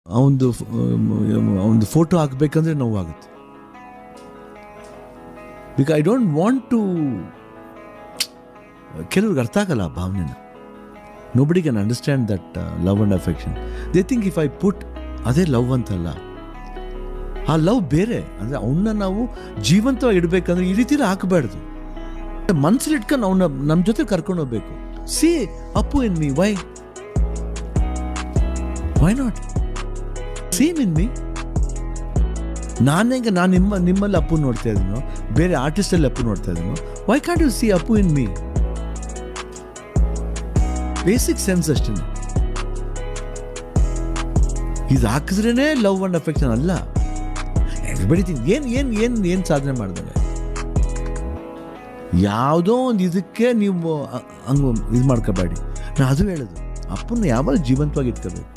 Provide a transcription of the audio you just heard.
ಅವನದು ಫೋಟೋ ಹಾಕಬೇಕಂದ್ರೆ ನೋವಾಗುತ್ತೆ. Because I don't want to, ಕೆಲವ್ರಿಗೆ ಅರ್ಥ ಆಗಲ್ಲ ಆ ಭಾವನೆನ. Nobody can understand that love and affection. They think if I put ಅದೇ ಲವ್ ಅಂತಲ್ಲ, ಆ ಲವ್ ಬೇರೆ. ಅಂದರೆ ಅವನ್ನ ನಾವು ಜೀವಂತವಾಗಿ ಇಡಬೇಕಂದ್ರೆ ಈ ರೀತಿ ಹಾಕಬಾರ್ದು. ಮನ್ಸಲ್ಲಿ ಇಟ್ಕೊಂಡು ಅವನ್ನ ನಮ್ಮ ಜೊತೆ ಕರ್ಕೊಂಡು ಹೋಗ್ಬೇಕು. See Appu in me, why not same in me. ನಾನು ನಿಮ್ಮಲ್ಲಿ ಅಪ್ಪು ನೋಡ್ತಾ ಇದ್ದೀನೋ, ಬೇರೆ ಆರ್ಟಿಸ್ಟಲ್ಲಿ ಅಪ್ಪು ನೋಡ್ತಾ ಇದ್ದೀನೋ, why can't you see Appu in me? Basic sense ಅಷ್ಟೇ. ಇದು ಹಾಕಿದ್ರೇ ಲವ್ ಅಂಡ್ ಅಫೆಕ್ಷನ್ ಅಲ್ಲ. ಎವ್ರಿಬಡಿ ಥಿಂಕ್ ಏನು ಸಾಧನೆ ಮಾಡಿದಾಗ ಯಾವುದೋ ಒಂದು ಇದಕ್ಕೆ ನೀವು ಹಂಗೆ ಇದು ಮಾಡ್ಕೋಬೇಡಿ. ನಾನು ಅದು ಹೇಳೋದು, ಅಪ್ಪನ ಯಾವಾಗ ಜೀವಂತವಾಗಿ ಇಟ್ಕೋಬೇಕು.